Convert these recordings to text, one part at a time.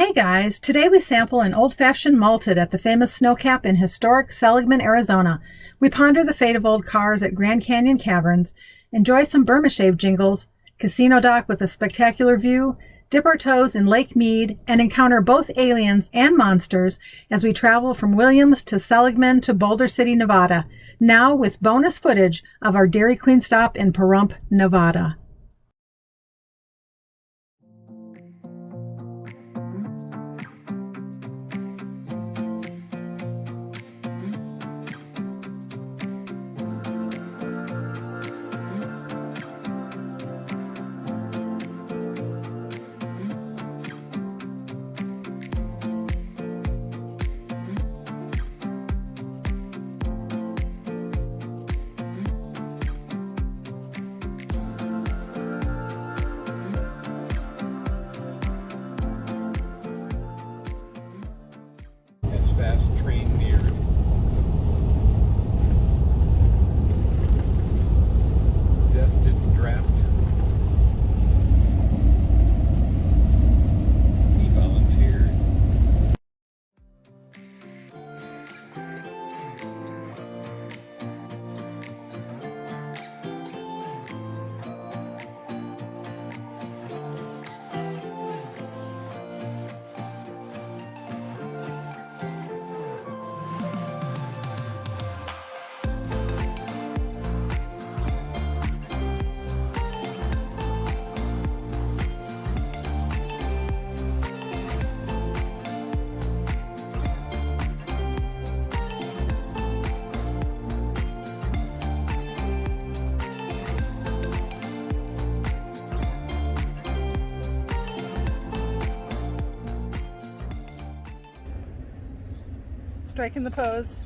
Hey guys, today we sample an old-fashioned malted at the famous snow cap in historic Seligman, Arizona. We ponder the fate of old cars at Grand Canyon Caverns, enjoy some Burma Shave jingles, casino dock with a spectacular view, dip our toes in Lake Mead, and encounter both aliens and monsters as we travel from Williams to Seligman to Boulder City, Nevada, now with bonus footage of our Dairy Queen stop in Pahrump, Nevada. Fast train neared. Death didn't draft him. He volunteered. Striking the pose.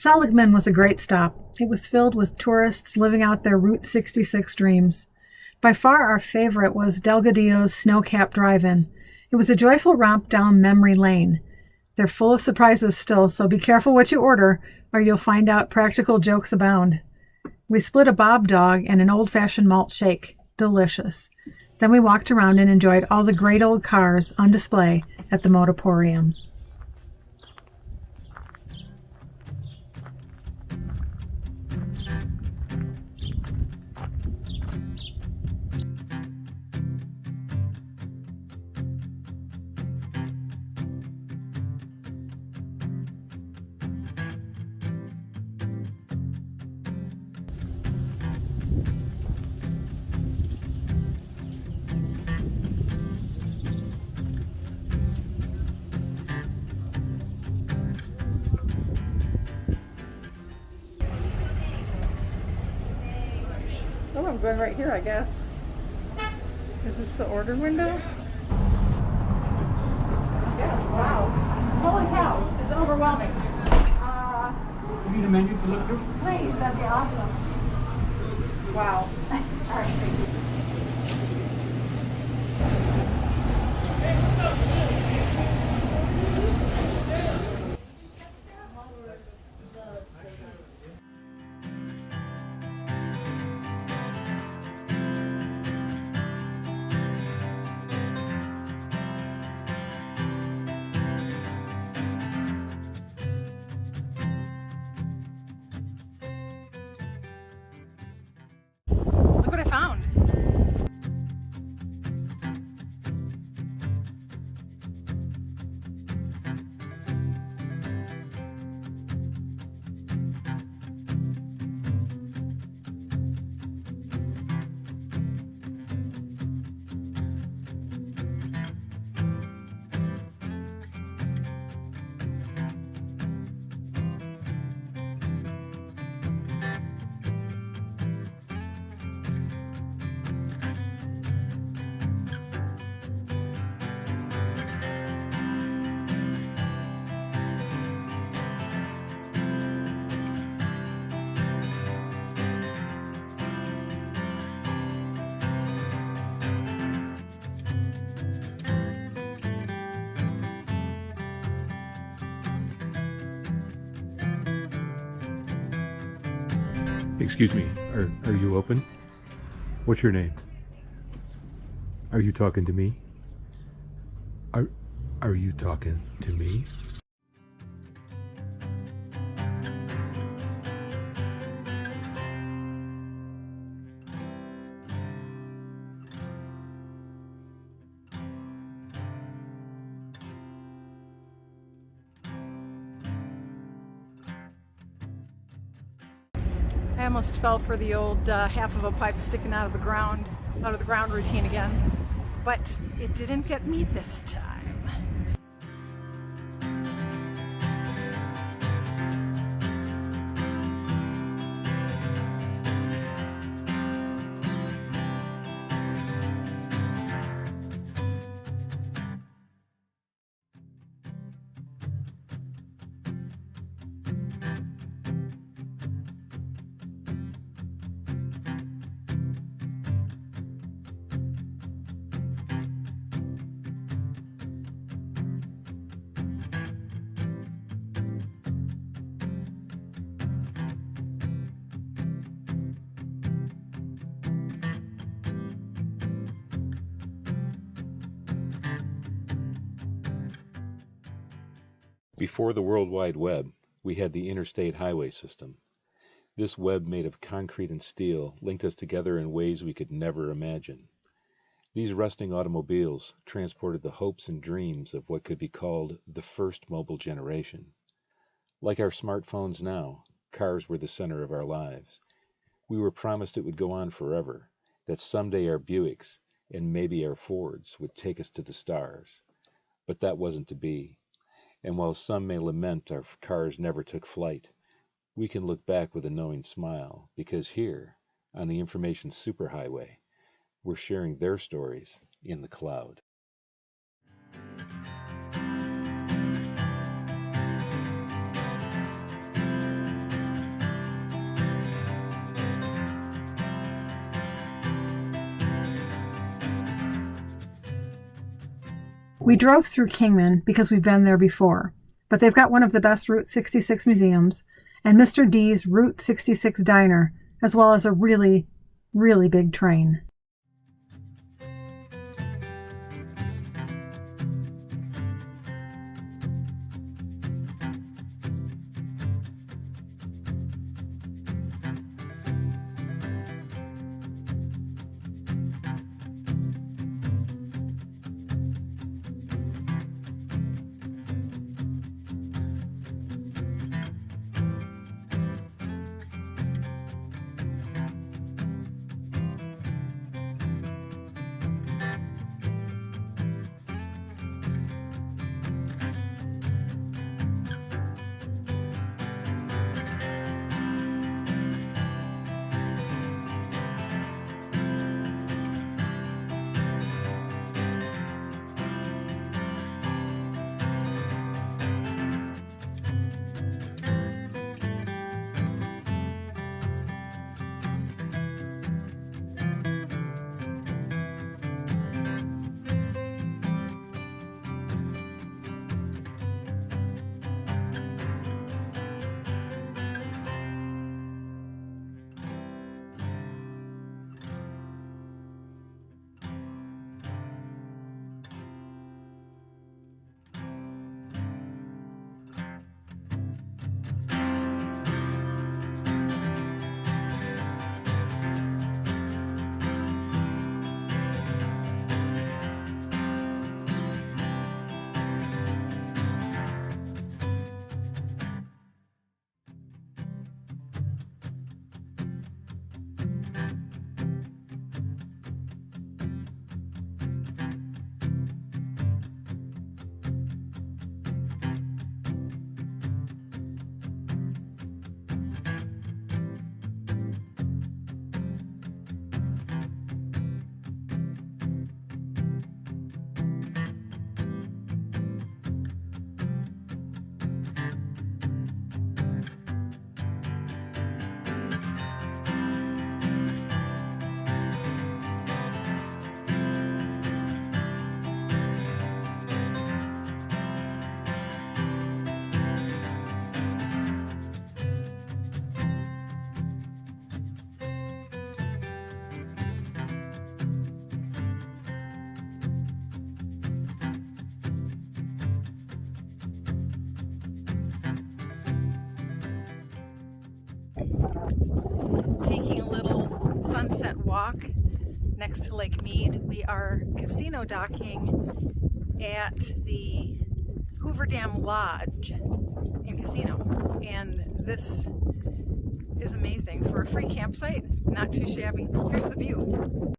Seligman was a great stop. It was filled with tourists living out their Route 66 dreams. By far our favorite was Delgadillo's Snow-Capped Drive-In. It was a joyful romp down memory lane. They're full of surprises still, so be careful what you order, or you'll find out practical jokes abound. We split a Bob dog and an old-fashioned malt shake. Delicious. Then we walked around and enjoyed all the great old cars on display at the Motorporium. Oh, I'm going right here, I guess. Is this the order window? Yes, wow. Holy cow, it's overwhelming. You need a menu to look through? Please, that'd be awesome. Wow. All right, thank you. Look what I found. Excuse me, are you open? What's your name? Are you talking to me? Are you talking to me? I almost fell for the old half of a pipe sticking out of the ground routine again, but it didn't get me this time. Before the World Wide Web, we had the interstate highway system. This web made of concrete and steel linked us together in ways we could never imagine. These rusting automobiles transported the hopes and dreams of what could be called the first mobile generation. Like our smartphones now, cars were the center of our lives. We were promised it would go on forever, that someday our Buicks and maybe our Fords would take us to the stars. But that wasn't to be. And while some may lament our cars never took flight, we can look back with a knowing smile, because here, on the information superhighway, we're sharing their stories in the cloud. We drove through Kingman because we've been there before, but they've got one of the best Route 66 museums and Mr. D's Route 66 Diner as well as a really, really big train. Taking a little sunset walk next to Lake Mead. We are casino docking at the Hoover Dam Lodge and Casino, and this is amazing for a free campsite. Not too shabby. Here's the view.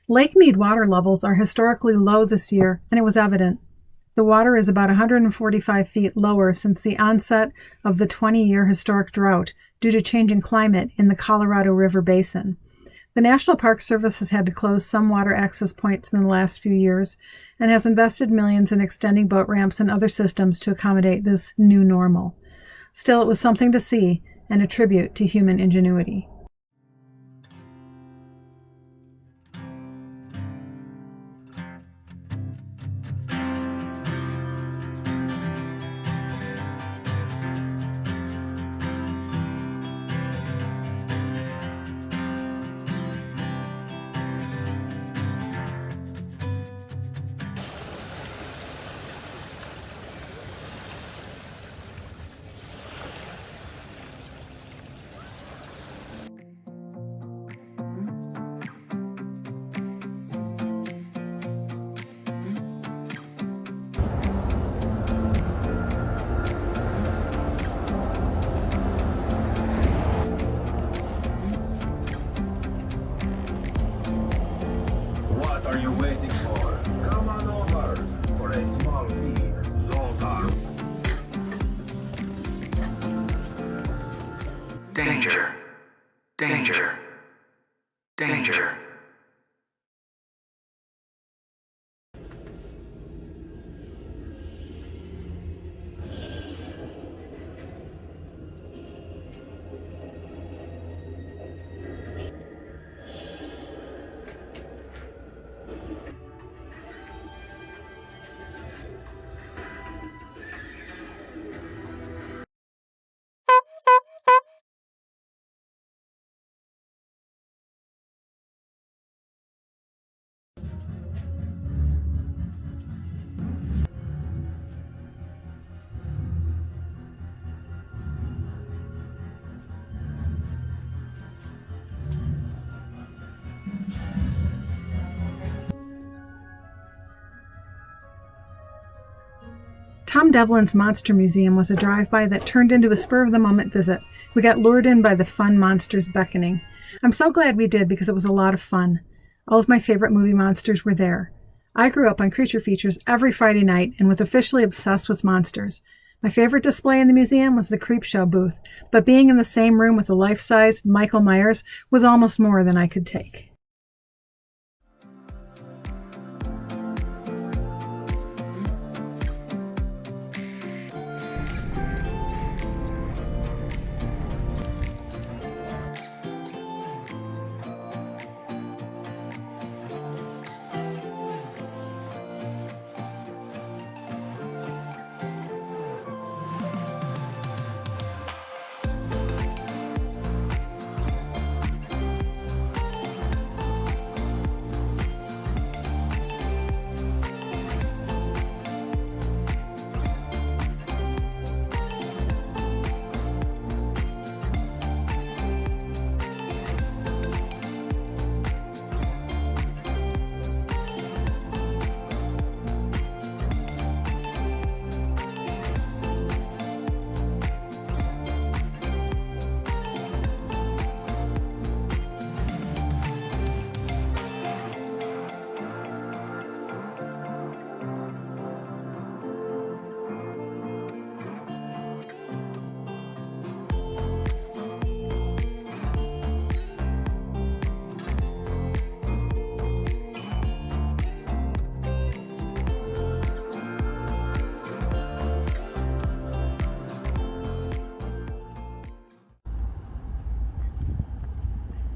Lake Mead water levels are historically low this year, and it was evident. The water is about 145 feet lower since the onset of the 20-year historic drought due to changing climate in the Colorado River Basin. The National Park Service has had to close some water access points in the last few years and has invested millions in extending boat ramps and other systems to accommodate this new normal. Still, it was something to see and a tribute to human ingenuity. danger, danger, danger. Tom Devlin's Monster Museum was a drive-by that turned into a spur-of-the-moment visit. We got lured in by the fun monsters beckoning. I'm so glad we did because it was a lot of fun. All of my favorite movie monsters were there. I grew up on Creature Features every Friday night and was officially obsessed with monsters. My favorite display in the museum was the Creepshow booth, but being in the same room with a life-size Michael Myers was almost more than I could take.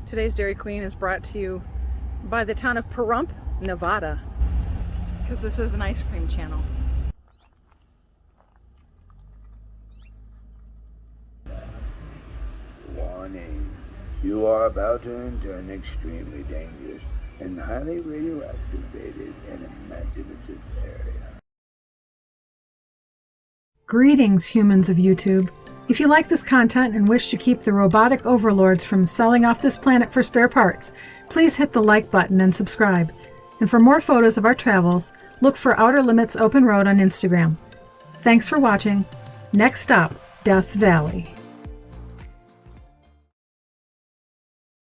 Today's Dairy Queen is brought to you by the town of Pahrump, Nevada, because this is an ice cream channel. Warning. You are about to enter an extremely dangerous and highly radioactivated and imaginative area. Greetings, humans of YouTube. If you like this content and wish to keep the robotic overlords from selling off this planet for spare parts, please hit the like button and subscribe. And for more photos of our travels, look for Outer Limits Open Road on Instagram. Thanks for watching. Next stop, Death Valley.